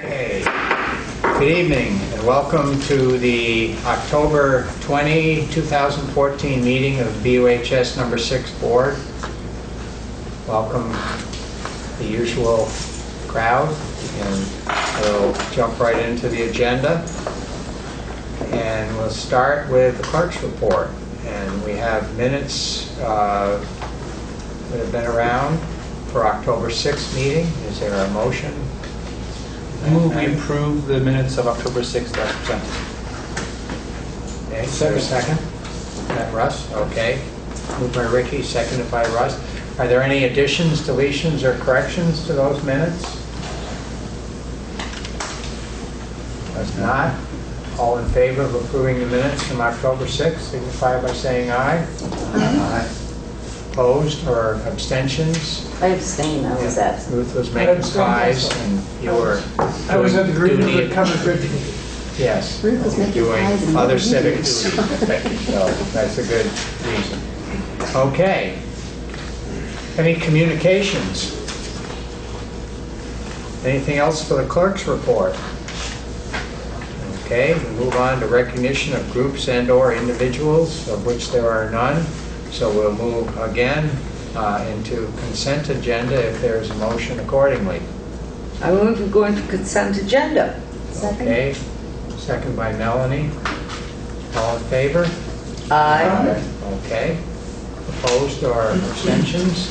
Okay. Good evening and welcome to the October 20, 2014 meeting of BUHS number 6 board. Welcome the usual crowd, and we'll jump right into the agenda. And we'll start with the clerk's report. And we have minutes that have been around for October 6th meeting. Is there a motion? Move we approve the minutes of October 6th as presented. Okay, is there a second? Is that Russ? Okay. Moved by Ricky, seconded by Russ. Are there any additions, deletions, or corrections to those minutes? If not, all in favor of approving the minutes from October 6th, signify by saying aye. Aye. Opposed or abstentions? I abstain, I was absent. Ruth was making pies and you were I was at the doing group duty. that covered good. Yes, Ruth was making doing pies and other making civic meetings. duties. So that's a good reason. Okay. Any communications? Anything else for the clerk's report? Okay, we move on to recognition of groups and/or individuals, of which there are none. So we'll move again into consent agenda if there is a motion accordingly. I move to go into consent agenda. Second. Okay, second by Melanie. All in favor? Aye. Okay. Opposed or abstentions?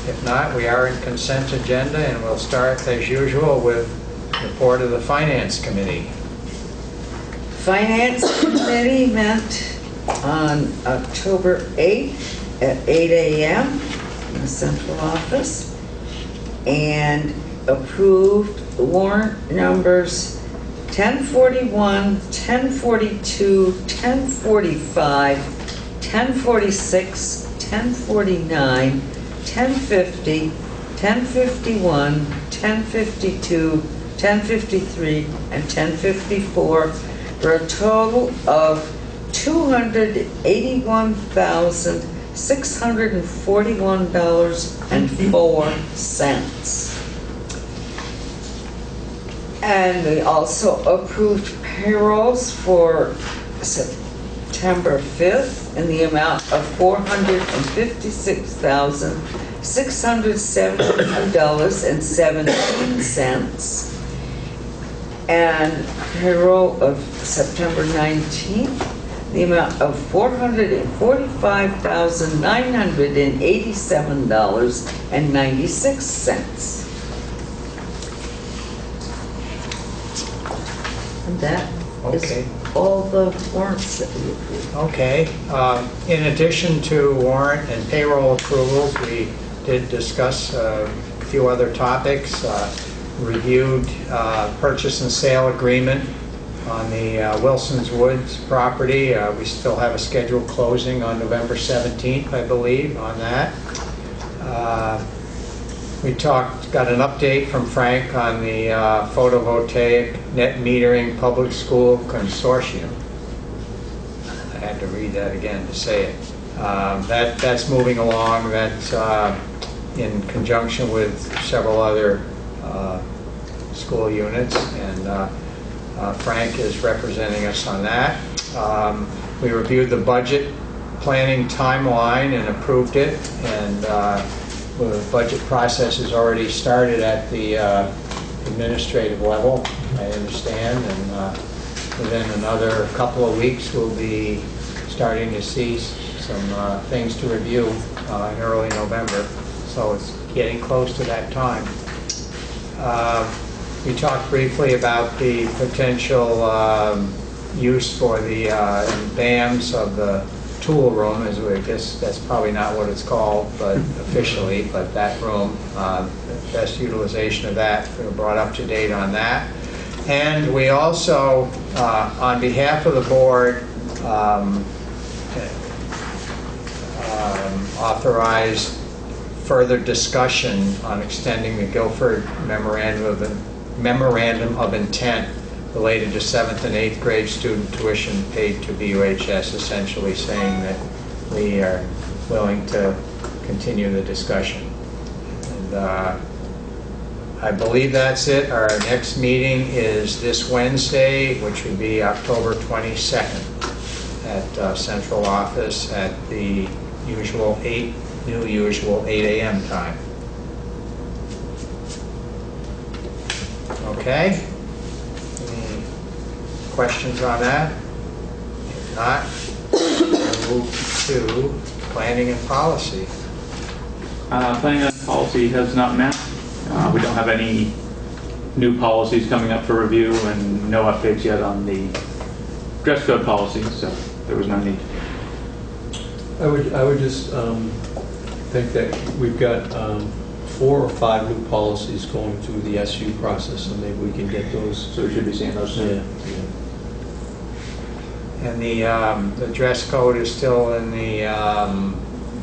If not, we are in consent agenda, and we'll start as usual with report of the Finance Committee. Finance Committee met on October 8th at 8 a.m. in the central office and approved warrant numbers 1041, 1042, 1045, 1046, 1049, 1050, 1051, 1052, 1053, and 1054 for a total of $281,641.04. And we also approved payrolls for September 5th in the amount of $456,672.17. And payroll of September 19th, the amount of $445,987.96. And that Okay. is all the warrants that we approved. Okay. In addition to warrant and payroll approvals, we did discuss a few other topics. Reviewed purchase and sale agreement on the Wilson's Woods property. We still have a scheduled closing on November 17th, I believe, on that. We got an update from Frank on the photovoltaic net metering public school consortium. I had to read that again to say it. That's moving along. That's in conjunction with several other school units, and Frank is representing us on that. We reviewed the budget planning timeline and approved it, and the budget process has already started at the administrative level, I understand, and within another couple of weeks we'll be starting to see some things to review in early November, so it's getting close to that time. We talked briefly about the potential use for the BAMs of the tool room, as I guess that's probably not what it's called, but officially, but that room, best utilization of that. We were brought up to date on that. And we also, on behalf of the board, authorized further discussion on extending the Guilford Memorandum of Intent related to 7th and 8th grade student tuition paid to BUHS, essentially saying that we are willing to continue the discussion. And I believe that's it. Our next meeting is this Wednesday, which would be October 22nd at central office at the usual 8 a.m. time. Okay? Any questions on that? If not, we'll move to planning and policy. Planning and policy has not met. We don't have any new policies coming up for review and no updates yet on the dress code policy, so there was no need. I would just think that we've got 4 or 5 new policies going through the SU process, so maybe we can get those. So we should be seeing those soon. Yeah. And the dress code is still in the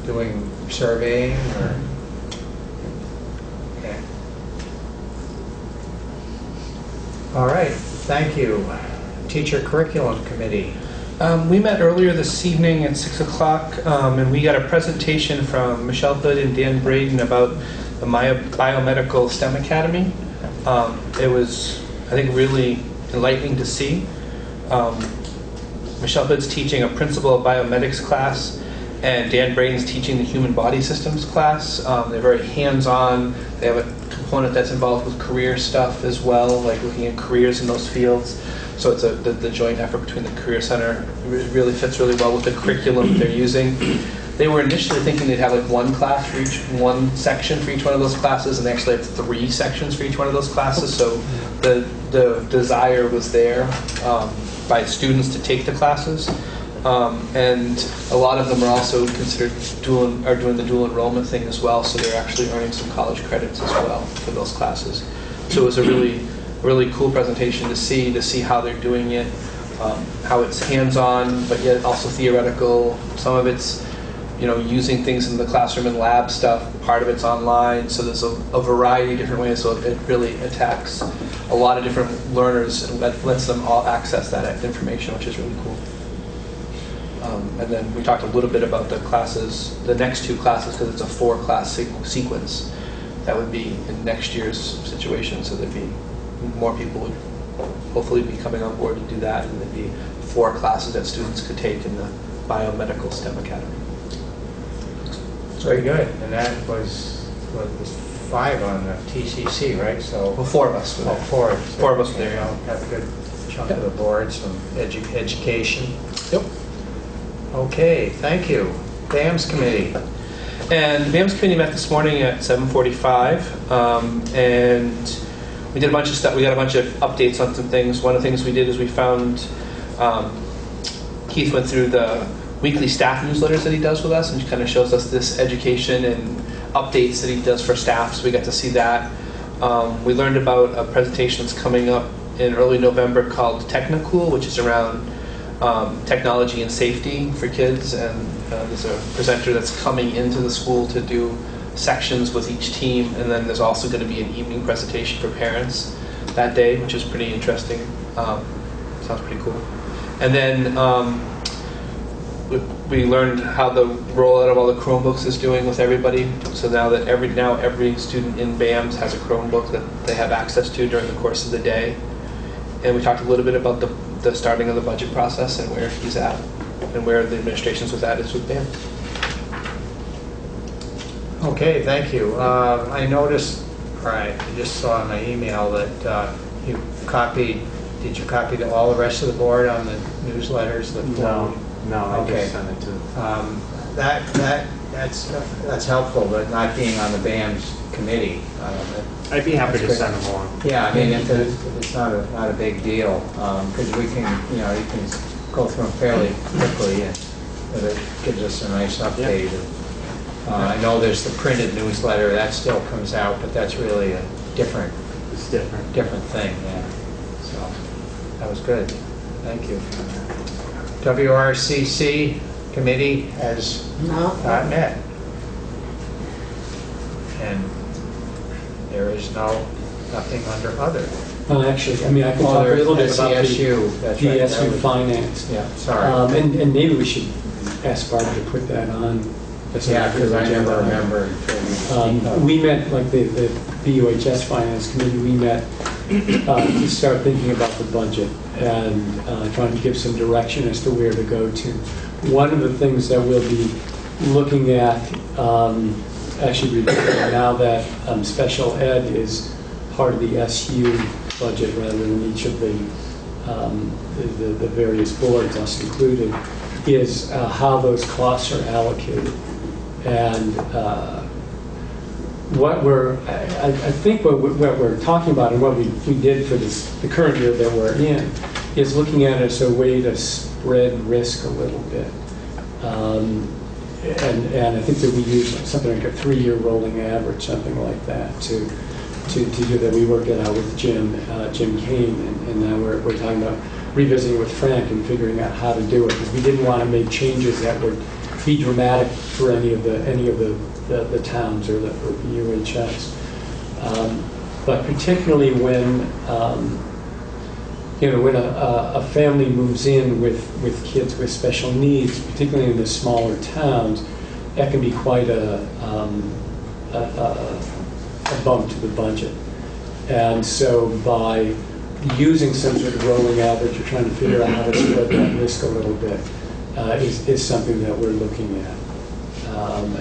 doing surveying, or? Okay. All right, thank you. Teacher Curriculum Committee. We met earlier this evening at 6 o'clock, and we got a presentation from Michelle Hood and Dan Braden about the Biomedical STEM Academy. It was, I think, really enlightening to see. Michelle Hood's teaching a Principle of Biomedics class, and Dan Braden's teaching the Human Body Systems class. They're very hands-on. They have a component that's involved with career stuff as well, like looking at careers in those fields. So it's the joint effort between the Career Center. It really fits really well with the curriculum they're using. They were initially thinking they'd have like one section for each one of those classes, and they actually have 3 sections for each one of those classes. So the desire was there by students to take the classes. And a lot of them are also considered doing the dual enrollment thing as well, so they're actually earning some college credits as well for those classes. So it was a really cool presentation to see how they're doing it, how it's hands-on but yet also theoretical. Some of it's using things in the classroom and lab stuff. Part of it's online, so there's a variety of different ways. So it really attacks a lot of different learners and lets them all access that information, which is really cool. And then we talked a little bit about the classes, the next 2 classes, because it's a 4-class sequence that would be in next year's situation. So there'd be more people would hopefully be coming on board to do that, and there'd be 4 classes that students could take in the Biomedical STEM Academy. Very good. And that was 5 on the TCC, right? So Well, 4 of us were there. 4. 4 of us were there, yeah. Have a good chunk of the board, some education. Yep. Okay, thank you. BAMS Committee. And the BAMS committee met this morning at 7:45, and we did a bunch of stuff. We got a bunch of updates on some things. One of the things we did is we found Keith went through the weekly staff newsletters that he does with us, and he kind of shows us this education and updates that he does for staff. So we got to see that. We learned about a presentation that's coming up in early November called Technicool, which is around technology and safety for kids, and there's a presenter that's coming into the school to do sections with each team, and then there's also going to be an evening presentation for parents that day, which is pretty interesting. Sounds pretty cool. And then we learned how the rollout of all the Chromebooks is doing with everybody. So now that every student in BAMS has a Chromebook that they have access to during the course of the day. And we talked a little bit about the starting of the budget process and where he's at and where the administration's with that is with BAMS. Okay, thank you. I noticed, I just saw in my email that did you copy all the rest of the board on the newsletters? No, I Okay. just sent it to. That's helpful, but not being on the BAMS committee. I'd be happy to That's send them along. Yeah, I mean, it's not a big deal, because we can, you can go through them fairly quickly, and it gives us a nice update. I know there's the printed newsletter, that still comes out, but that's really a different It's different. thing, yeah. So, that was good. Thank you. WRCC committee has not met. And there is nothing under other. Actually, I mean, I can talk a little bit about SESU, that's the right, SU that was- finance. Yeah, sorry. And maybe we should ask Barbara to put that on That's Yeah, a because I agenda never item. remember. We met, like the BUHS Finance Committee, we met to start thinking about the budget and trying to give some direction as to where to go to. One of the things that we'll be looking at, actually now that special ed is part of the SU budget rather than each of the various boards, us included, is how those costs are allocated. And I think what we're talking about and what we did for the current year that we're in is looking at it as a way to spread risk a little bit. And I think that we use something like a 3-year rolling average, something like that, to do that. We worked it out with Jim Kane, and now we're talking about revisiting with Frank and figuring out how to do it, because we didn't want to make changes that would be dramatic for any of the towns or UHS. But particularly when when a family moves in with kids with special needs, particularly in the smaller towns, that can be quite a bump to the budget. And so by using some sort of rolling average, you're trying to figure out how to spread that risk a little bit, is something that we're looking at.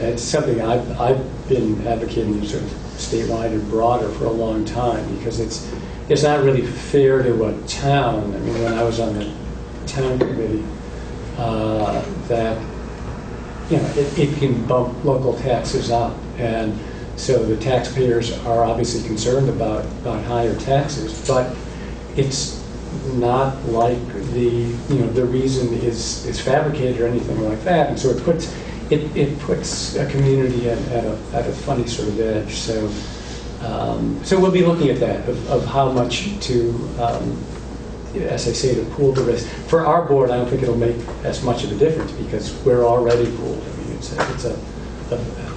It's something I've been advocating sort of statewide and broader for a long time, because it's not really fair to a town. I mean, when I was on the town committee, that it can bump local taxes up, and so the taxpayers are obviously concerned about higher taxes, but it's not like the reason is fabricated or anything like that, and so it puts a community at a funny sort of edge. So we'll be looking at that of how much to, as I say, to pool the risk. For our board, I don't think it'll make as much of a difference because we're already pooled. I mean, it's a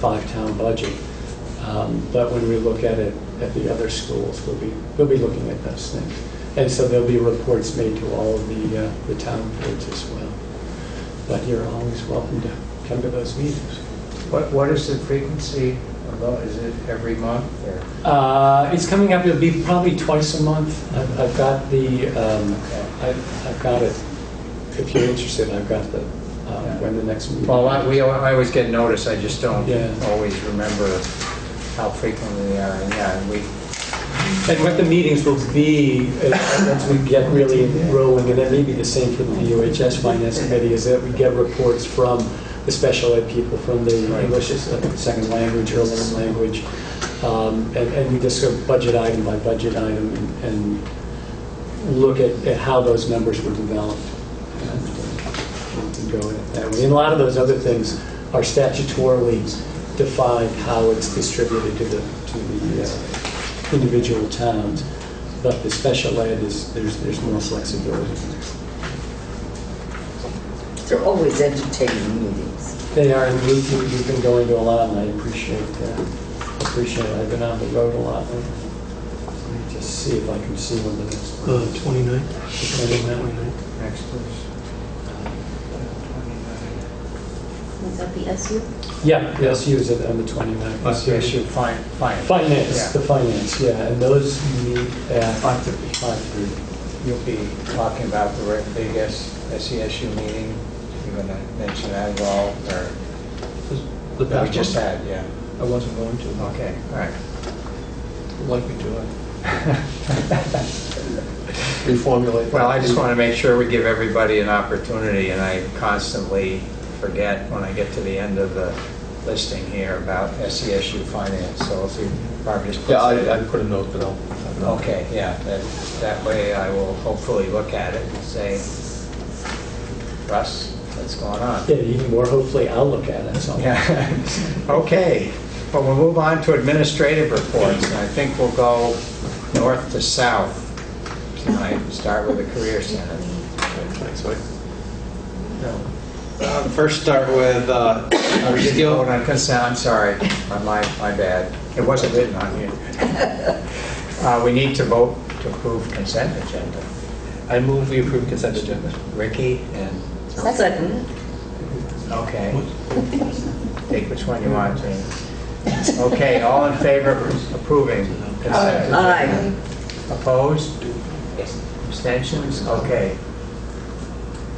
5-town budget. But when we look at it at the other schools, we'll be looking at those things. And so there'll be reports made to all of the town boards as well. But you're always welcome to come to those meetings. What is the frequency? Is it every month or? It's coming up. It'll be probably twice a month. I've got the. I've got it. If you're interested, I've got the when the next meeting. Well, I always get notice. I just don't Yeah. always remember how frequently they are. And what the meetings will be as we get really rolling, and that may be the same for the UHS Finance Committee, is that we get reports from the special ed people, from the English as a second language or learned language, and we just go budget item by budget item and look at how those numbers were developed and go at it that way. And a lot of those other things are statutorily defined how it's distributed to the individual towns, but the special ed there's more flexibility. They're always entertaining meetings. They are, and we've been going to a lot, and I appreciate it. I've been on the road a lot. Let me just see if I can see when the next one. 29th. Next is. Is that the SU? Yeah, the SU is on the 29th. SU finance. Finance, Yeah. the finance, yeah, and those meet at 5:30. You'll be talking about the big SESU meeting. You're going to mention that at all, or The that we past just one? had? Yeah. I wasn't going to. Okay. All right. Would like me to. Reformulate. Well, I just want to make sure we give everybody an opportunity, and I constantly forget when I get to the end of the listing here about SESU finance. So if you probably just put Yeah, that- I put a note that I'll. Okay, yeah, that way I will hopefully look at it and say, Russ, what's going on? Yeah, even more, hopefully I'll look at it, so. Yeah. Okay, well, we'll move on to administrative reports, and I think we'll go north to south tonight. Start with the Career Center. Thanks, Mike. First start with our We didn't skill. vote on consent, I'm sorry, my bad. It wasn't written on here. We need to vote to approve consent agenda. I move we approve consent agenda. Ricky and, Second. okay. Take which one you want, Jane. Okay, all in favor of approving consent? Aye. Opposed? Abstentions? Okay.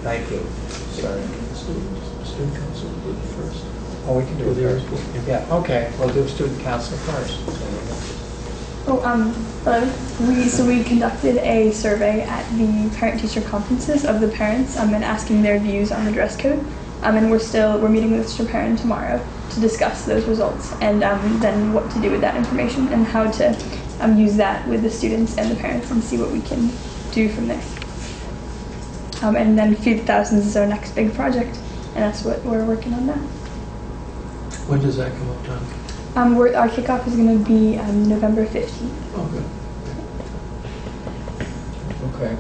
Thank you. Sorry. Student council, do it first. Oh, we can do Go it there. first. Yeah, okay, we'll do student council first. Oh, hello. We conducted a survey at the parent-teacher conferences of the parents and asking their views on the dress code. And we're meeting with Mr. Perrin tomorrow to discuss those results and then what to do with that information and how to use that with the students and the parents and see what we can do from there. And then Feed the Thousands is our next big project, and that's what we're working on now. When does that come up, Tom? Our kickoff is going to be November 15th. Oh, good. Okay.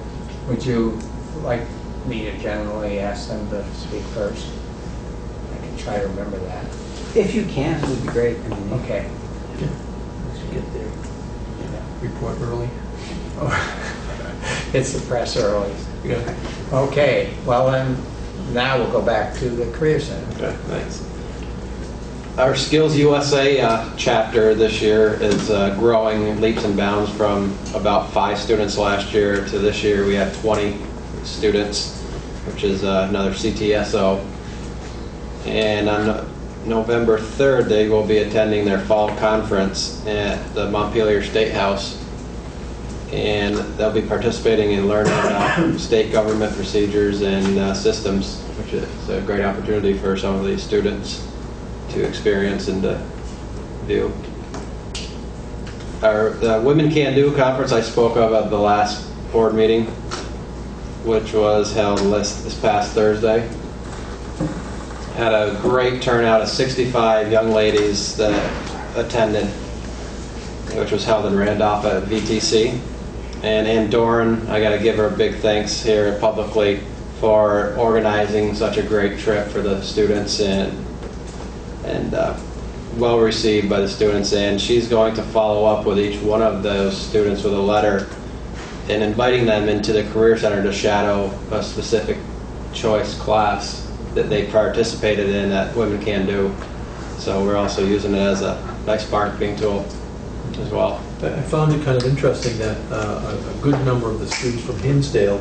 Would you like me to generally ask them to speak first? I can try to remember that. If you can, it would be great. I mean, Okay. Yeah. Once you get there, report early. It's the press early. Yeah. Okay, well then, now we'll go back to the Career Center. Okay, thanks. Our Skills USA chapter this year is growing leaps and bounds from about 5 students last year to this year we have 20 students, which is another CTSO. And on November 3rd, they will be attending their fall conference at the Montpelier State House. And they'll be participating in learning about state government procedures and systems, which is a great opportunity for some of these students to experience and to view. The Women Can Do conference I spoke of at the last board meeting, which was held this past Thursday. Had a great turnout of 65 young ladies that attended, which was held in Randolph at VTC. And Ann Doran, I got to give her a big thanks here publicly for organizing such a great trip for the students and well received by the students. And she's going to follow up with each one of those students with a letter and inviting them into the Career Center to shadow a specific choice class that they participated in that Women Can Do. So we're also using it as a nice marketing tool as well. I found it kind of interesting that a good number of the students from Hinsdale,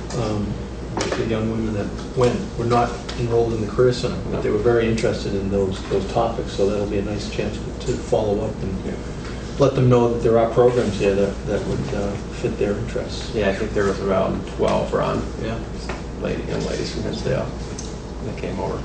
the young women that went, were not enrolled in the Career Center, but they were very interested in those topics, so that'll be a nice chance to follow up and let them know that there are programs here that would fit their interests. Yeah, I think there was around 12 young Yeah. ladies from Hinsdale that came over.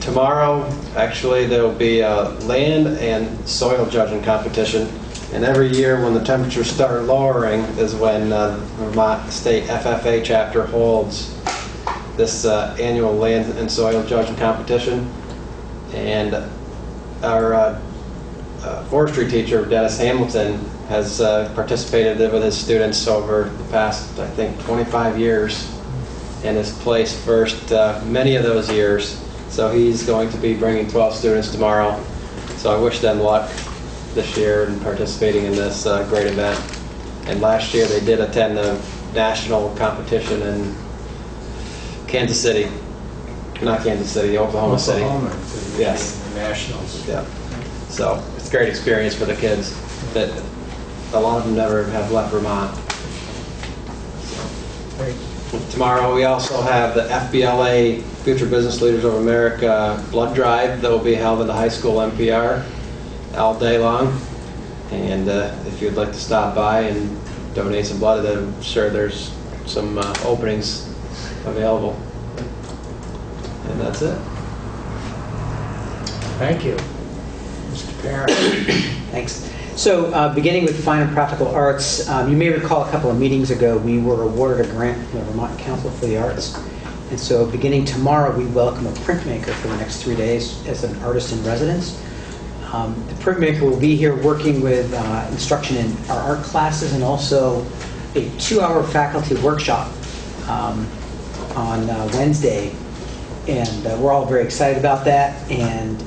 Tomorrow, actually, there will be a land and soil judging competition. And every year when the temperatures start lowering is when Vermont State FFA chapter holds this annual land and soil judging competition. And our forestry teacher, Dennis Hamilton, has participated with his students over the past, I think, 25 years and has placed first many of those years. So he's going to be bringing 12 students tomorrow. So I wish them luck this year in participating in this great event. And last year they did attend the national competition in Kansas City. Not Kansas City, Oklahoma City. Yes. The Nationals. Yeah. So it's a great experience for the kids that a lot of them never have left Vermont. Great. Tomorrow we also have the FBLA Future Business Leaders of America blood drive that will be held in the high school MPR all day long. And if you'd like to stop by and donate some blood, I'm sure there's some openings available. And that's it. Thank you. Mr. Parent. Thanks. So beginning with Fine and Practical Arts, you may recall a couple of meetings ago we were awarded a grant from the Vermont Council for the Arts. And so beginning tomorrow, we welcome a printmaker for the next 3 days as an artist in residence. The printmaker will be here working with instruction in our art classes and also a 2-hour faculty workshop on Wednesday. And we're all very excited about that. And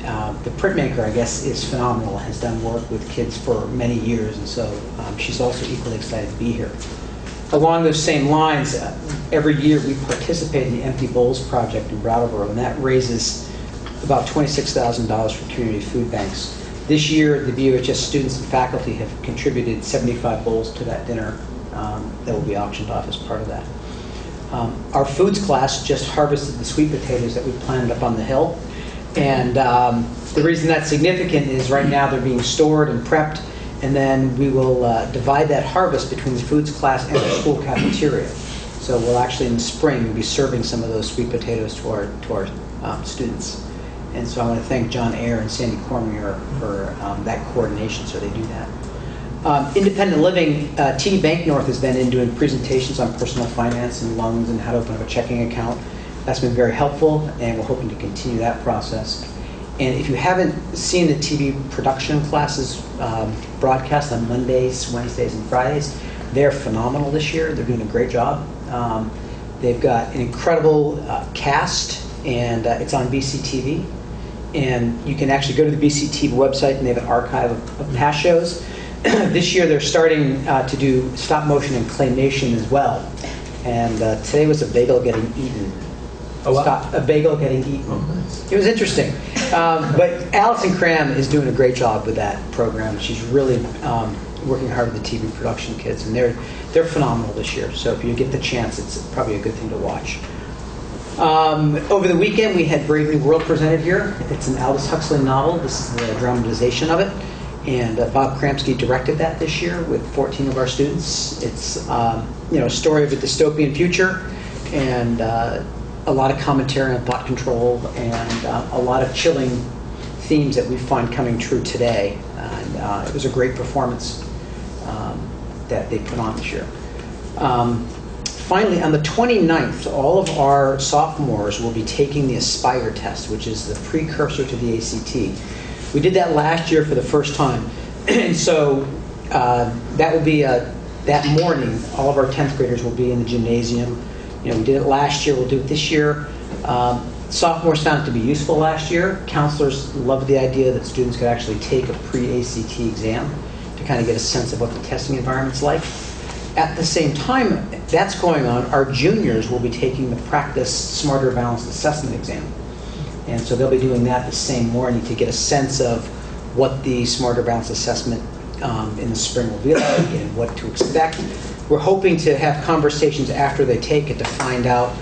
the printmaker, I guess, is phenomenal, has done work with kids for many years. And so she's also equally excited to be here. Along those same lines, every year we participate in the Empty Bowls project in Brattleboro, and that raises about $26,000 for community food banks. This year, the BUHS students and faculty have contributed 75 bowls to that dinner that will be auctioned off as part of that. Our foods class just harvested the sweet potatoes that we planted up on the hill. And the reason that's significant is right now they're being stored and prepped, and then we will divide that harvest between the foods class and the school cafeteria. So we'll actually in the spring be serving some of those sweet potatoes to our students. And so I want to thank John Ayer and Sandy Cormier for that coordination, so they do that. Independent living, TD Bank North has been in doing presentations on personal finance and loans and how to open up a checking account. That's been very helpful, and we're hoping to continue that process. And if you haven't seen the TV production classes broadcast on Mondays, Wednesdays, and Fridays, they're phenomenal this year. They're doing a great job. They've got an incredible cast, and it's on BCTV. And you can actually go to the BCTV website, and they have an archive of past shows. This year, they're starting to do stop motion and claymation as well. And today was a bagel getting eaten. A bagel getting eaten. Oh, nice. It was interesting. But Allison Cram is doing a great job with that program. She's really working hard with the TV production kids, and they're phenomenal this year. So if you get the chance, it's probably a good thing to watch. Over the weekend, we had Brave New World presented here. It's an Aldous Huxley novel. This is the dramatization of it. And Bob Kramsky directed that this year with 14 of our students. It's a story of a dystopian future, and a lot of commentary on thought control, and a lot of chilling themes that we find coming true today. And it was a great performance that they put on this year. Finally, on the 29th, all of our sophomores will be taking the Aspire test, which is the precursor to the ACT. We did that last year for the first time, and so that will be that morning. All of our 10th graders will be in the gymnasium. We did it last year. We'll do it this year. Sophomores found it to be useful last year. Counselors loved the idea that students could actually take a pre-ACT exam to kind of get a sense of what the testing environment's like. At the same time that's going on, our juniors will be taking the practice Smarter Balanced Assessment exam. And so they'll be doing that the same morning to get a sense of what the Smarter Balanced Assessment in the spring will be like and what to expect. We're hoping to have conversations after they take it to find out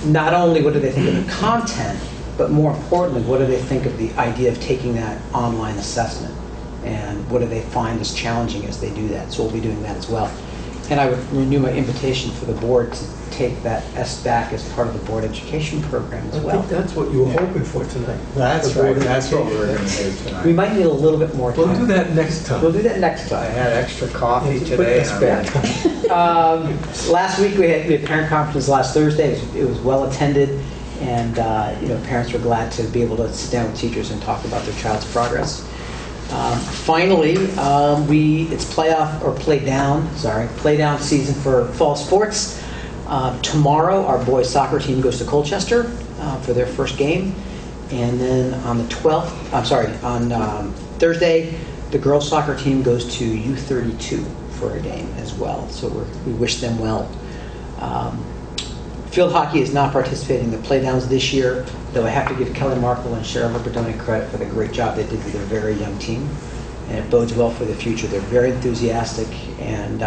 not only what do they think of the content, but more importantly, what do they think of the idea of taking that online assessment, and what do they find as challenging as they do that. So we'll be doing that as well. And I would renew my invitation for the board to take that SBAC as part of the board education program as I well. think that's what you were hoping for tonight. That's The right, board that's what we were going to education. do tonight. We might need a little bit more time. We'll do that next time. We'll do that next I time. had extra coffee Put today. this and back. Last week we had parent conference last Thursday. It was well attended, and parents were glad to be able to sit down with teachers and talk about their child's progress. Finally, it's play down season for fall sports. Tomorrow, our boys soccer team goes to Colchester for their first game, and then on the 12th, on Thursday, the girls soccer team goes to U32 for a game as well. So we wish them well. Field hockey is not participating in the playdowns this year, though I have to give Kelly Markle and Cheryl Riperdoni credit for the great job they did with their very young team, and it bodes well for the future. They're very enthusiastic, and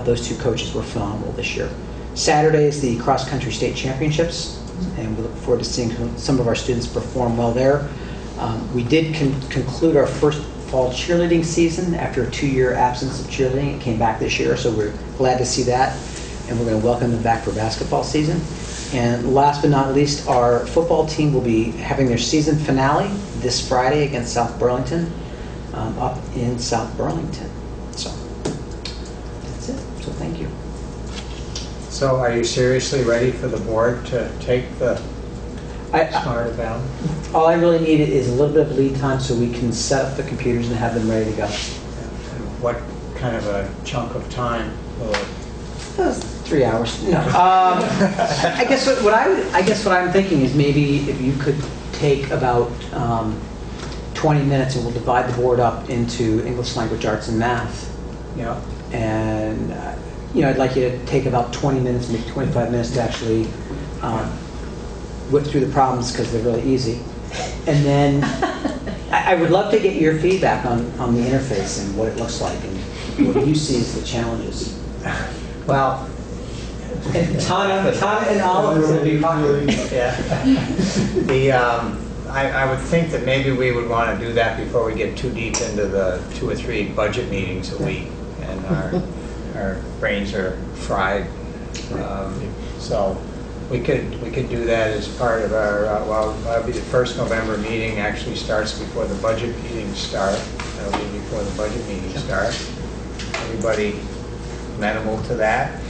those two coaches were phenomenal this year. Saturday is the cross-country state championships, and we look forward to seeing some of our students perform well there. We did conclude our first fall cheerleading season after a 2-year absence of cheerleading. It came back this year, so we're glad to see that. And we're going to welcome them back for basketball season. And last but not least, our football team will be having their season finale this Friday against South Burlington, up in South Burlington. So that's it. So thank you. So are you seriously ready for the board to take the Smarter Balance? All I really need is a little bit of lead time so we can set up the computers and have them ready to go. And what kind of a chunk of time will it? 3 hours. No. I guess what I'm thinking is maybe if you could take about 20 minutes, and we'll divide the board up into English language arts and math. Yeah. And I'd like you to take about 20 minutes, maybe 25 minutes to actually whip through the problems because they're really easy. And then I would love to get your feedback on the interface and what it looks like and what you see as the challenges. Well, And Tana and Oliver will be popular. yeah. I would think that maybe we would want to do that before we get too deep into the 2 or 3 budget meetings a week, and our brains are fried. So we could do that as part of our, well, that'll be the first November meeting, actually starts before the budget meetings start. That'll be before the budget meetings start. Everybody amenable to that?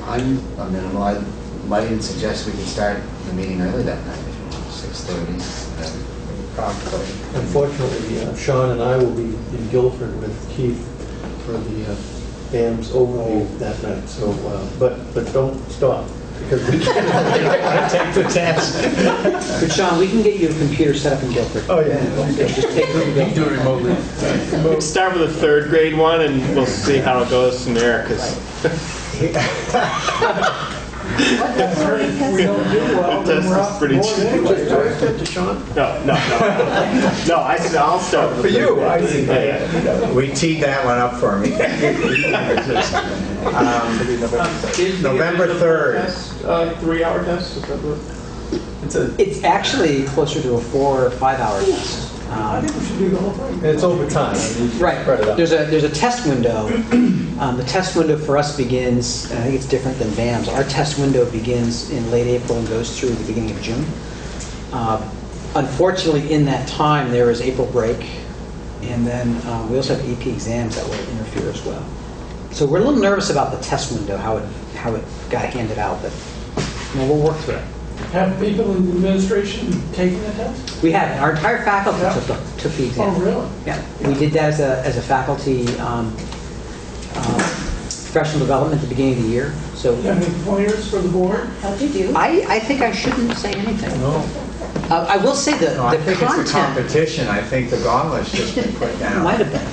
I'm amenable. I might even suggest we could start the meeting early that night, 6:30. Probably. Unfortunately, Sean and I will be in Guilford with Keith for the BAM's overview that night. So, but don't stop because we can't take the test. But Sean, we can get you a computer set up in Guilford. Oh yeah. Just take it and Do it remotely. We can start with a 3rd grade one, and we'll see how it goes from there. Because We don't do well. the test is pretty cheap. Just direct it to Sean. No. I'll start with For you, the 3rd I grade. see. Yeah. We teed that one up for me. November 3rd. 3-hour test? Is that what? It's actually closer to a 4 or 5 hour test. We should do the whole thing. And it's over time. Right. Spread it out. There's a test window. The test window for us begins, and I think it's different than BAM's. Our test window begins in late April and goes through the beginning of June. Unfortunately, in that time, there is April break, and then we also have AP exams that will interfere as well. So we're a little nervous about the test window, how it got handed out, but we'll work through it. Have people in the administration taken the test? We have. Our entire faculty took the exam. Oh, really? Yeah, we did that as a faculty professional development at the beginning of the year. So Do you have any pointers for the board? How'd you do? I think I shouldn't say anything. No. I will say that No, I the think it's the content competition. I think the gauntlet's just been put down. might have been.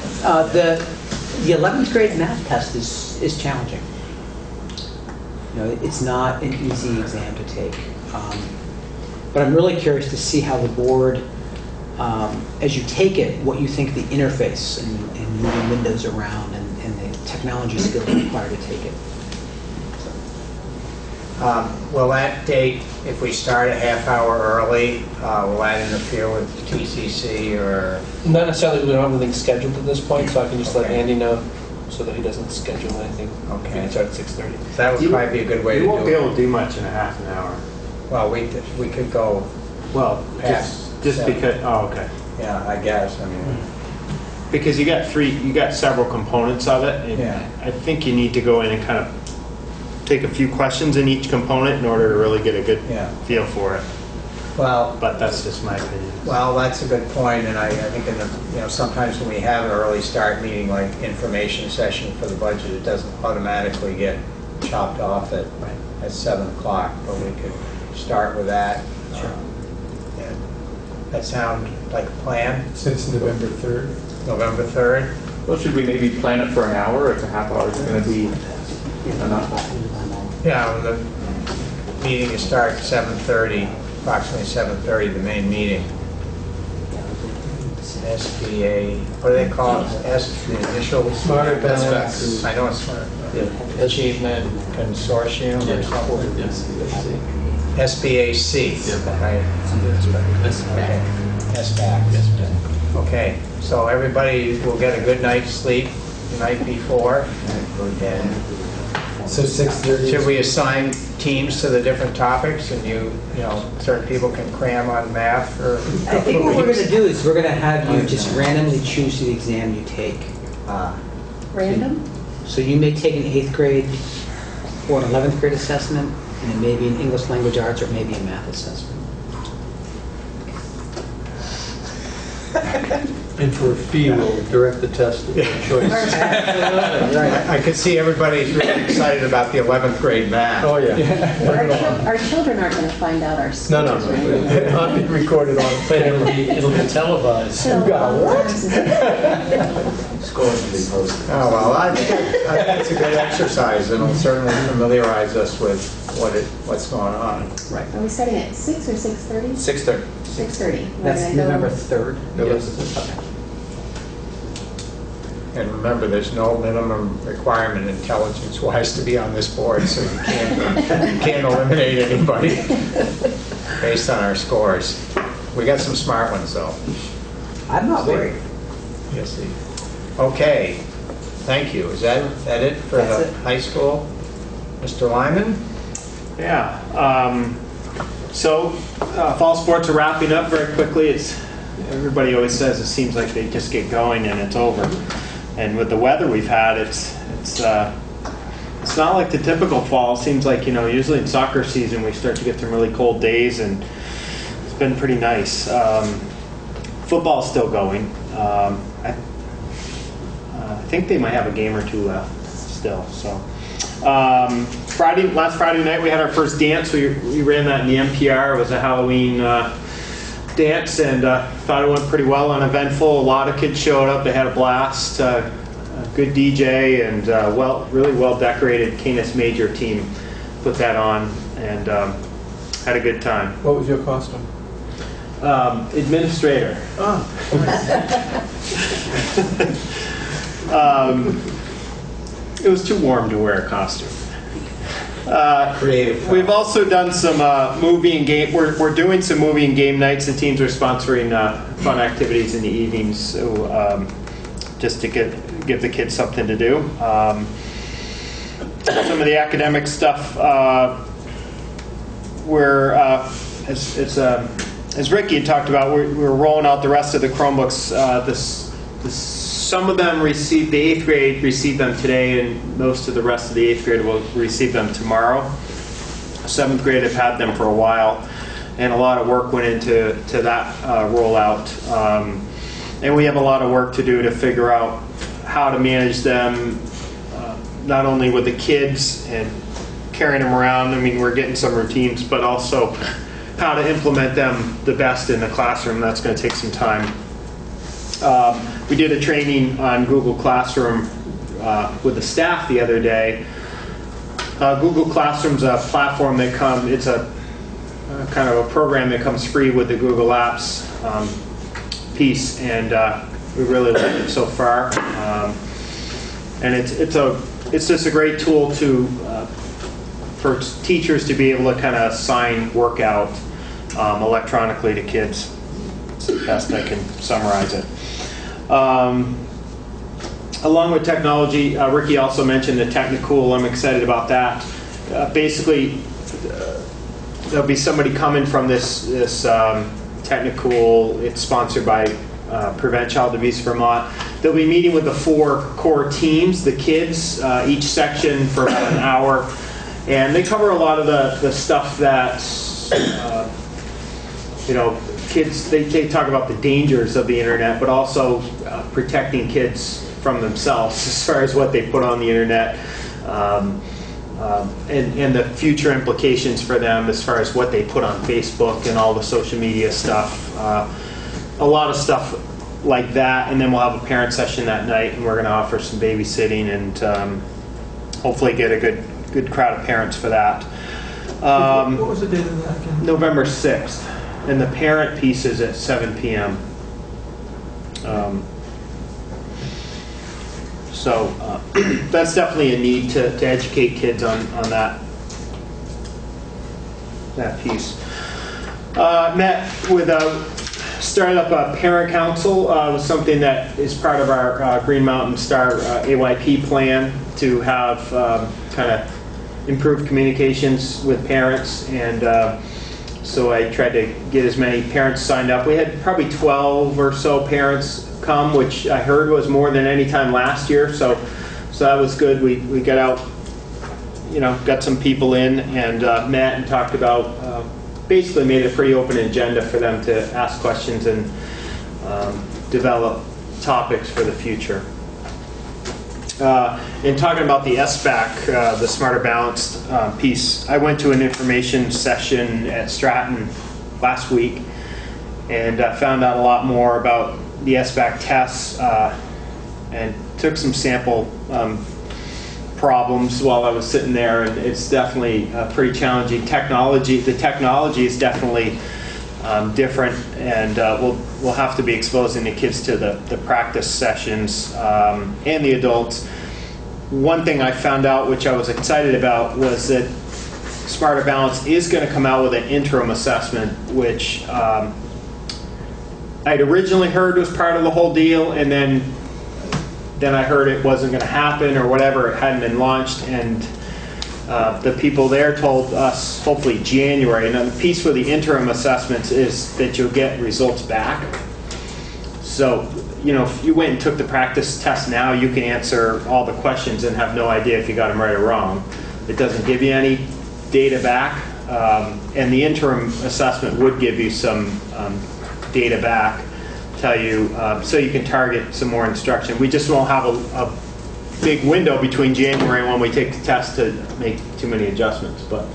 The 11th grade math test is challenging. It's not an easy exam to take. But I'm really curious to see how the board, as you take it, what you think the interface and moving windows around and the technology skills required to take it. Will that date, if we start a half hour early, will that interfere with TCC or? Not necessarily, we don't have anything scheduled at this point, so I can just let Okay. Andy know so that he doesn't schedule anything. Okay. We can start at 6:30. That would probably be a good way to You won't do be it. able to do much in a half an hour. Well, we could go Well, past. just 7. because. Oh, okay. Yeah, I guess. I mean, Because you got several components of it, and Yeah. I think you need to go in and kind of take a few questions in each component in order to really get a good Yeah. feel for it. well, But that's just my opinion. that's a good point, and I think sometimes when we have an early start meeting, like information session for the budget, it doesn't automatically get chopped off at 7 o'clock, but we could start with that. Sure. Yeah. That sound like a plan? Since November 3rd. November 3rd? Well, should we maybe plan it for an hour? It's a half hour. It's going to be enough. Yeah, well, the meeting will start 7:30, approximately 7:30, the main meeting. SBA, what do they call it? The initial? Smarter Balance. I know it's smart. Achievement Consortium or something? Yes. SBAC. Right. Okay. SBAC. Okay, so everybody will get a good night's sleep the night before. And So 6:30. should we assign teams to the different topics and certain people can cram on math for a I think couple what of we're going weeks? to do is we're going to have you just randomly choose the exam you take. Random? So you may take an 8th grade or an 11th grade assessment, and it may be an English language arts or maybe a math assessment. And for a fee, we'll direct the test of your choice. I could see everybody's really excited about the 11th grade math. Oh, yeah. Our children aren't going to find out our No, scores, right? It'll be recorded on camera. It'll be televised. So, You got what? Scores will be posted. Oh, well, I think it's a good exercise, and it'll certainly familiarize us with what's going on. Right. Are we starting at 6 or 6:30? 6:30. 6:30. That's November 3rd. Yes. Okay. And remember, there's no minimum requirement intelligence-wise to be on this board, so you can't eliminate anybody based on our scores. We got some smart ones, though. I'm not worried. Yes, see. Okay, thank you. Is that it for That's the it. high school? Mr. Lyman? Yeah. Fall sports are wrapping up very quickly. Everybody always says it seems like they just get going and it's over. And with the weather we've had, it's not like the typical fall. It seems like, usually in soccer season we start to get some really cold days, and it's been pretty nice. Football's still going. I think they might have a game or two left still. So last Friday night we had our first dance. We ran that in the NPR. It was a Halloween dance, and thought it went pretty well, uneventful. A lot of kids showed up. They had a blast. A good DJ and really well decorated Canis Major team put that on, and had a good time. What was your costume? Administrator. Oh, It was too warm to wear a costume. Creative. We've also done some movie and game. We're doing some movie and game nights. The teams are sponsoring fun activities in the evenings, so just to give the kids something to do. Some of the academic stuff. As Ricky had talked about, we're rolling out the rest of the Chromebooks. Some of them the 8th grade received them today, and most of the rest of the 8th grade will receive them tomorrow. 7th grade have had them for a while, and a lot of work went into that rollout. And we have a lot of work to do to figure out how to manage them, not only with the kids and carrying them around. I mean, we're getting some routines, but also how to implement them the best in the classroom. That's going to take some time. We did a training on Google Classroom with the staff the other day. Google Classroom's a platform that it's a kind of a program that comes free with the Google Apps piece, and we really like it so far. And it's just a great tool for teachers to be able to kind of assign work out electronically to kids. It's the best I can summarize it. Along with technology, Ricky also mentioned the Technicool. I'm excited about that. Basically, there'll be somebody coming from this Technicool. It's sponsored by Prevent Child Abuse Vermont. They'll be meeting with the 4 core teams, the kids, each section for about an hour. And they cover a lot of the stuff that, kids, they talk about the dangers of the internet, but also protecting kids from themselves as far as what they put on the internet, and the future implications for them as far as what they put on Facebook and all the social media stuff. A lot of stuff like that, and then we'll have a parent session that night, and we're going to offer some babysitting and hopefully get a good crowd of parents for that. what was the date of that again? November 6th. And the parent piece is at 7 p.m. So that's definitely a need to educate kids on that piece. Started up a parent council. Was something that is part of our Green Mountain Star AYP plan to have kind of improved communications with parents, and so I tried to get as many parents signed up. We had probably 12 or so parents come, which I heard was more than any time last year. So that was good. We got out, got some people in and met and talked about, basically made a pretty open agenda for them to ask questions and develop topics for the future. In talking about the SBAC, the Smarter Balanced piece, I went to an information session at Stratton last week and found out a lot more about the SBAC tests. and took some sample problems while I was sitting there, and it's definitely pretty challenging. The technology is definitely different, and we'll have to be exposing the kids to the practice sessions and the adults. One thing I found out, which I was excited about, was that Smarter Balance is going to come out with an interim assessment, which I'd originally heard was part of the whole deal, and then I heard it wasn't going to happen or whatever, it hadn't been launched, and the people there told us hopefully January. And the piece with the interim assessments is that you'll get results back. So, if you went and took the practice test now, you can answer all the questions and have no idea if you got them right or wrong. It doesn't give you any data back, and the interim assessment would give you some data back, tell you, so you can target some more instruction. We just won't have a big window between January and when we take the test to make too many adjustments, but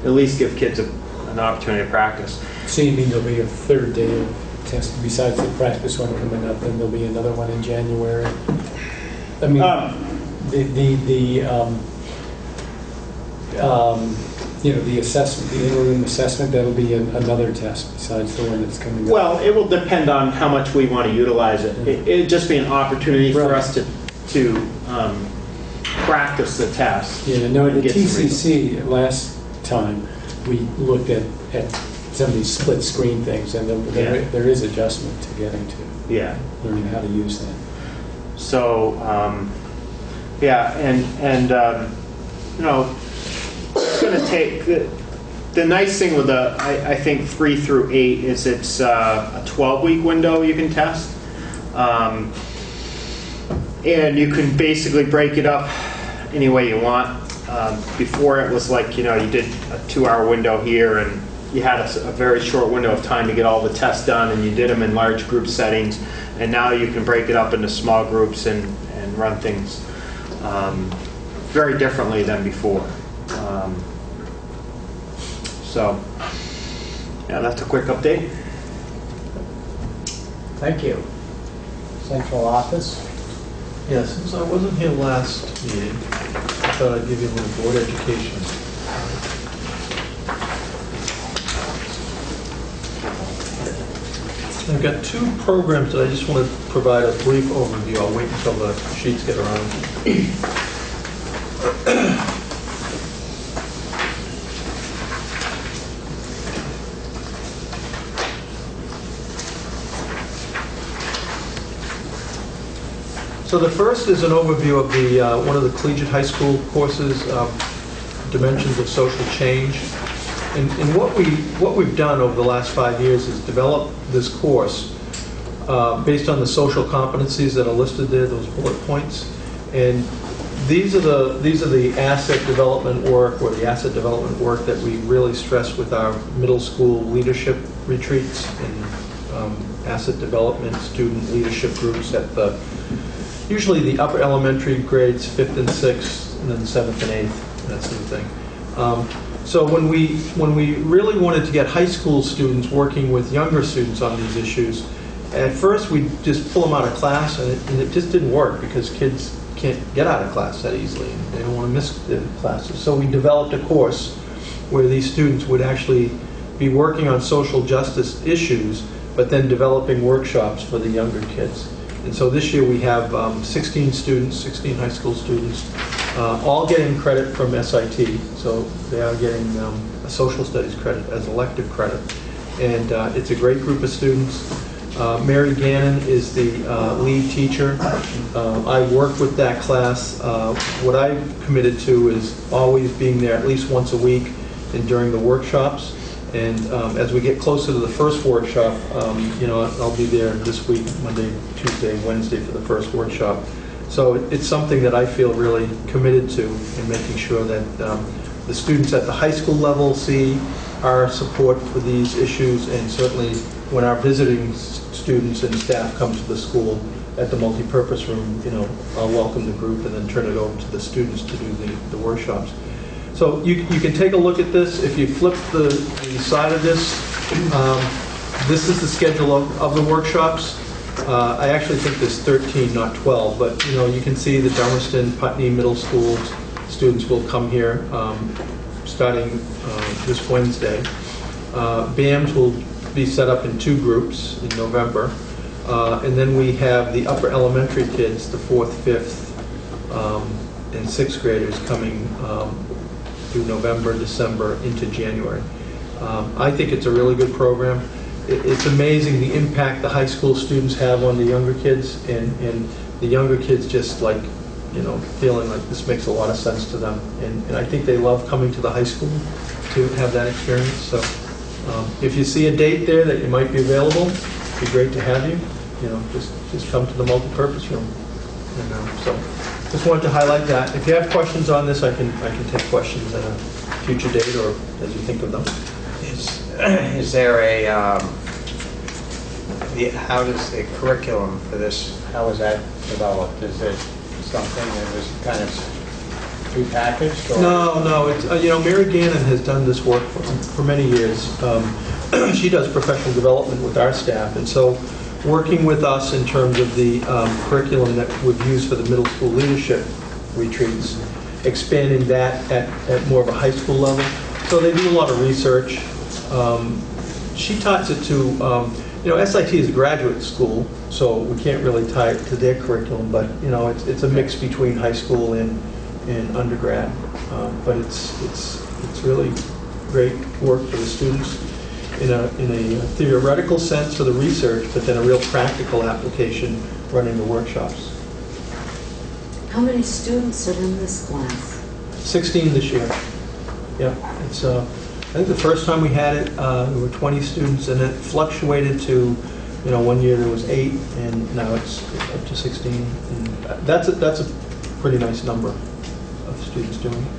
at least give kids an opportunity to practice. So you mean there'll be a third day of test besides the practice one coming up, then there'll be another one in January? I mean, the assessment, the interim assessment, that'll be another test besides the one that's coming up. Well, it will depend on how much we want to utilize it. It'd just be an opportunity for us to practice the test. Yeah, no, at the TCC last time, we looked at some of these split screen things, and there is adjustment to getting to learning how to use that. So, it's going to take, the nice thing with I think 3 through 8 is it's a 12-week window you can test. And you can basically break it up any way you want. Before it was like, you did a 2-hour window here, and you had a very short window of time to get all the tests done, and you did them in large group settings. And now you can break it up into small groups and run things very differently than before. So, that's a quick update. Thank you. Central office? Yeah, since I wasn't here last meeting, I thought I'd give you a little board education. I've got 2 programs that I just want to provide a brief overview. I'll wait until the sheets get around. So the first is an overview of the one of the collegiate high school courses, Dimensions of Social Change. And what we've done over the last 5 years is develop this course based on the social competencies that are listed there, those bullet points. And these are the asset development work, or the asset development work that we really stress with our middle school leadership retreats and asset development student leadership groups at usually the upper elementary grades, 5th and 6th, and then 7th and 8th, that sort of thing. So when we really wanted to get high school students working with younger students on these issues, at first we just pull them out of class, and it just didn't work because kids can't get out of class that easily, and they don't want to miss the classes. So we developed a course where these students would actually be working on social justice issues, but then developing workshops for the younger kids. And so this year we have 16 high school students, all getting credit from SIT. So they are getting a social studies credit as elective credit. And it's a great group of students. Mary Gannon is the lead teacher. I work with that class. What I've committed to is always being there at least once a week and during the workshops. And as we get closer to the first workshop, I'll be there this week, Monday, Tuesday, Wednesday for the first workshop. So it's something that I feel really committed to in making sure that the students at the high school level see our support for these issues, and certainly when our visiting students and staff come to the school at the multipurpose room, I'll welcome the group and then turn it over to the students to do the workshops. So you can take a look at this. If you flip the side of this, this is the schedule of the workshops. I actually think there's 13, not 12, but you can see the Dummerston, Putney Middle School students will come here starting this Wednesday. BAMs will be set up in 2 groups in November. And then we have the upper elementary kids, the 4th, 5th, and 6th graders coming through November, December, into January. I think it's a really good program. It's amazing the impact the high school students have on the younger kids, and the younger kids just like, feeling like this makes a lot of sense to them. And I think they love coming to the high school to have that experience. So if you see a date there that you might be available, it'd be great to have you. Just come to the multi-purpose room. And so just wanted to highlight that. If you have questions on this, I can take questions at a future date or as you think of them. Is there how does the curriculum for this, how is that developed? Is it something that was kind of prepackaged? Or? No. It's Mary Gannon has done this work for many years. She does professional development with our staff, and so working with us in terms of the curriculum that we've used for the middle school leadership retreats, expanding that at more of a high school level. So they do a lot of research. She ties it to, SIT is a graduate school, so we can't really tie it to their curriculum, but it's a mix between high school and undergrad. But it's really great work for the students in a theoretical sense for the research, but then a real practical application running the workshops. How many students are in this class? 16 this year. Yeah, it's I think the first time we had it, there were 20 students, and it fluctuated to, 1 year there was 8, and now it's up to 16. And that's a pretty nice number of students doing it.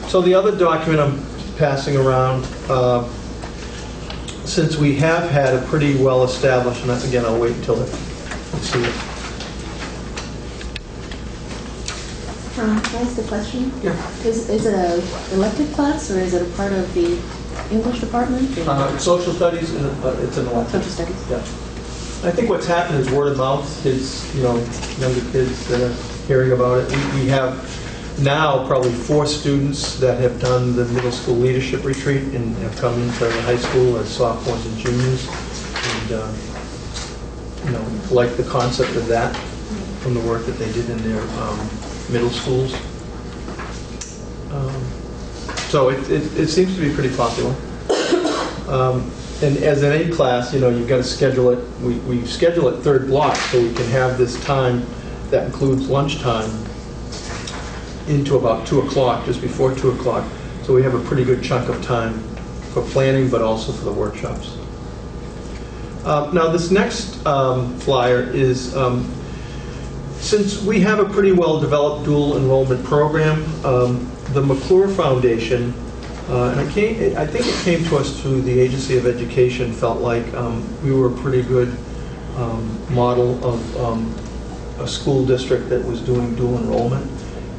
So the other document I'm passing around, since we have had a pretty well established, and again I'll wait until you see it. Can I ask a question? Yeah. Is it an elective class or is it a part of the English department? Social studies, it's an elective. Social studies. Yeah. I think what's happened is word of mouth. Kids, younger kids that are hearing about it. We have now probably 4 students that have done the middle school leadership retreat and have come into high school as sophomores and juniors, and like the concept of that from the work that they did in their middle schools. So it seems to be pretty popular. And as an A class, you've got to schedule it. We schedule it 3rd block so we can have this time that includes lunchtime into about 2 o'clock, just before 2 o'clock. So we have a pretty good chunk of time for planning, but also for the workshops. Now this next flyer is, since we have a pretty well-developed dual enrollment program, the McClure Foundation, and I think it came to us through the Agency of Education, felt like we were a pretty good model of a school district that was doing dual enrollment.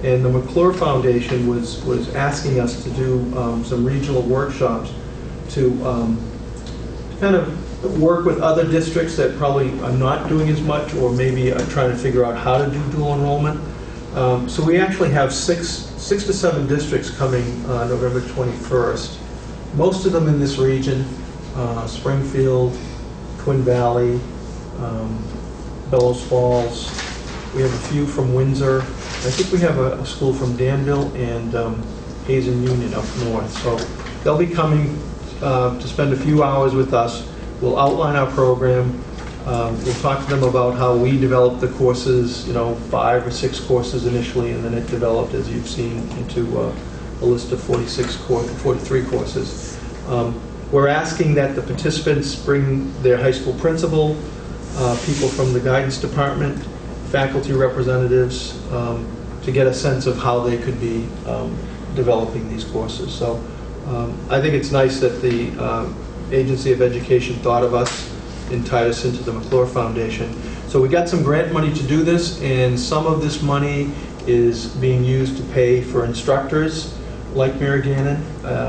And the McClure Foundation was asking us to do some regional workshops to kind of work with other districts that probably are not doing as much, or maybe are trying to figure out how to do dual enrollment. So we actually have 6 to 7 districts coming November 21st. Most of them in this region: Springfield, Twin Valley, Bellows Falls. We have a few from Windsor. I think we have a school from Danville and Hazen Union up north. So they'll be coming to spend a few hours with us. We'll outline our program. We'll talk to them about how we developed the courses, 5 or 6 courses initially, and then it developed, as you've seen, into a list of 43 courses. We're asking that the participants bring their high school principal, people from the guidance department, faculty representatives, to get a sense of how they could be developing these courses. So I think it's nice that the Agency of Education thought of us and tied us into the McClure Foundation. So we got some grant money to do this, and some of this money is being used to pay for instructors like Mary Gannon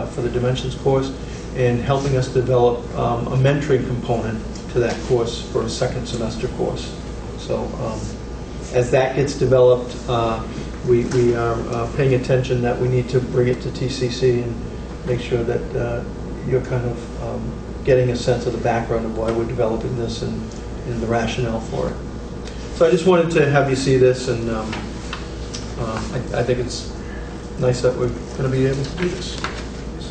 for the Dimensions course, and helping us develop a mentoring component to that course for a second semester course. So as that gets developed, we are paying attention that we need to bring it to TCC and make sure that you're kind of getting a sense of the background of why we're developing this and the rationale for it. So I just wanted to have you see this, and I think it's nice that we're going to be able to do this.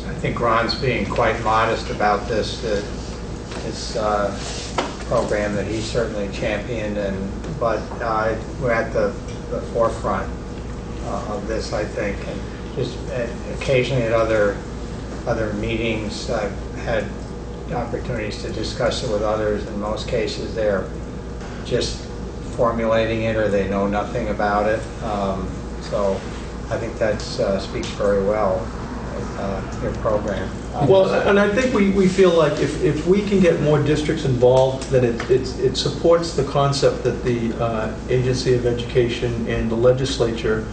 I think Ron's being quite modest about this program that he certainly championed, but we're at the forefront of this, I think, and just occasionally at other meetings I've had opportunities to discuss it with others. In most cases they're just formulating it or they know nothing about it, so I think that speaks very well of your program. Well, and I think we feel like if we can get more districts involved, then it supports the concept that the Agency of Education and the legislature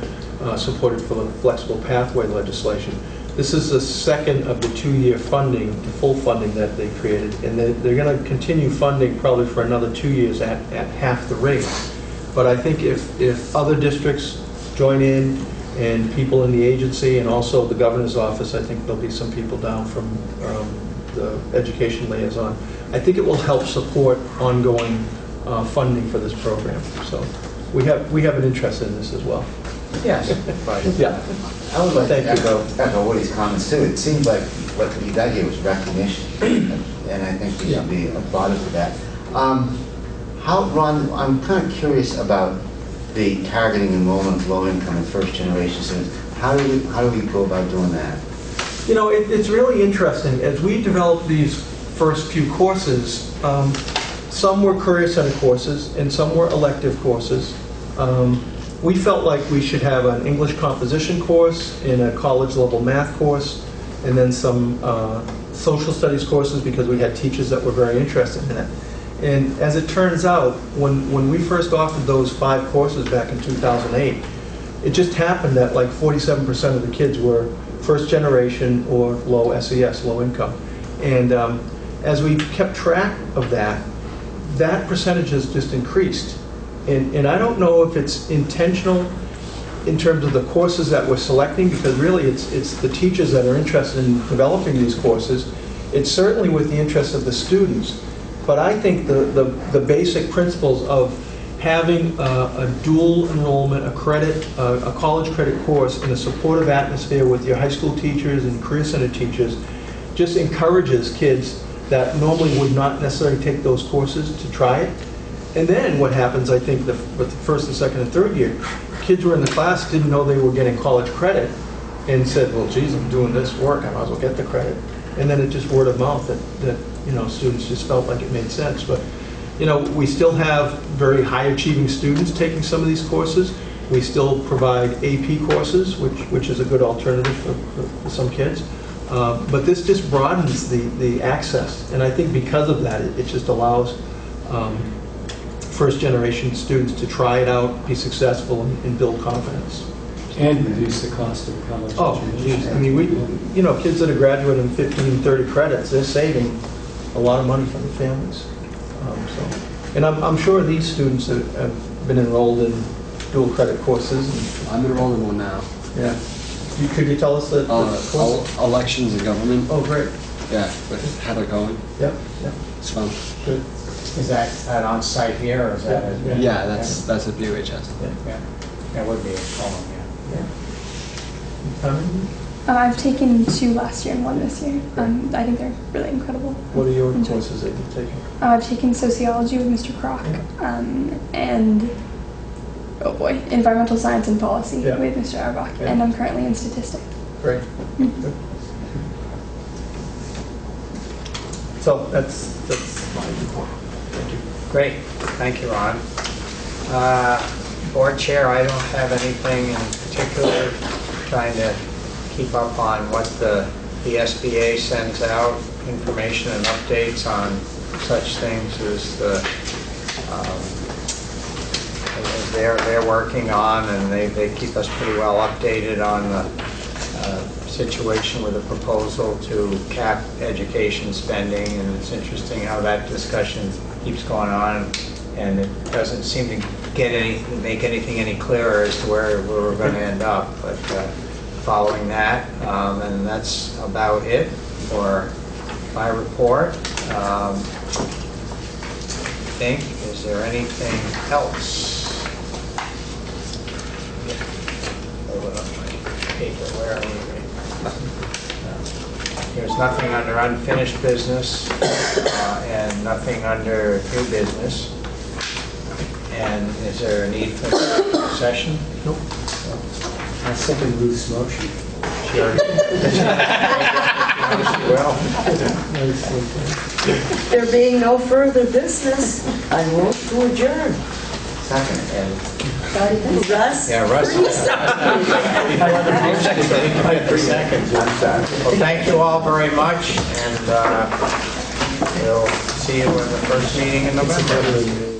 supported for the flexible pathway legislation. This is the second of the 2-year funding, the full funding that they created, and they're going to continue funding probably for another 2 years at half the rate. But I think if other districts join in, and people in the agency, and also the governor's office, I think there'll be some people down from the education liaison. I think it will help support ongoing funding for this program. So we have an interest in this as well. Yes. Right. Yeah. I would like to echo Woody's comments too. It seems like what we got here was recognition, and I think we should be applauded for that. Ron, I'm kind of curious about the targeting enrollment of low-income and first-generation students. How do we go about doing that? You know, it's really interesting. As we developed these first few courses, some were Career Center courses and some were elective courses. We felt like we should have an English composition course and a college-level math course, and then some social studies courses because we had teachers that were very interested in it. And as it turns out, when we first offered those 5 courses back in 2008, it just happened that like 47% of the kids were first generation or low SES, low income. And as we kept track of that percentage has just increased. And I don't know if it's intentional in terms of the courses that we're selecting, because really it's the teachers that are interested in developing these courses. It's certainly with the interest of the students. But I think the basic principles of having a dual enrollment, a college credit course in a supportive atmosphere with your high school teachers and Career Center teachers just encourages kids that normally would not necessarily take those courses to try it. And then what happens, I think, with the first and second and third year, kids were in the class, didn't know they were getting college credit, and said, well, geez, I'm doing this work, I might as well get the credit. And then it just word of mouth that students just felt like it made sense. But we still have very high achieving students taking some of these courses. We still provide AP courses, which is a good alternative for some kids. But this just broadens the access, and I think because of that, it just allows first generation students to try it out, be successful, and build confidence. And reduce the cost of college. Oh, geez. I mean, kids that are graduating 15, 30 credits, they're saving a lot of money for their families. And I'm sure these students have been enrolled in dual credit courses. I'm enrolled in one now. Yeah. Could you tell us the course? Elections and government. Oh, great. Yeah, with Heather Cohen. Yep. It's fun. Good. Is that on site here, or is that? Yeah, that's at BUHS. Yeah. That would be a column, yeah. I've taken 2 last year and 1 this year. I think they're really incredible. What are your courses that you've taken? I've taken sociology with Mr. Kroc, and oh boy, environmental science and policy with Mr. Auerbach, and I'm currently in statistics. Great. Good. So that's my report. Thank you. Great, thank you, Ron. Board Chair, I don't have anything in particular. Trying to keep up on what the SBA sends out, information and updates on such things as they're working on, and they keep us pretty well updated on the situation with a proposal to cap education spending, and it's interesting how that discussion keeps going on, and it doesn't seem to make anything any clearer as to where we're going to end up. But following that, and that's about it for my report. I think, is there anything else? Hold up my paper, where are we? There's nothing under unfinished business and nothing under new business. And is there a need for a session? Nope. I second Ruth's motion. Sure. Well, There being no further business, I move to adjourn. Second. Russ? yeah, Russ. I'm sorry. Well, thank you all very much, and we'll see you in the first meeting in November.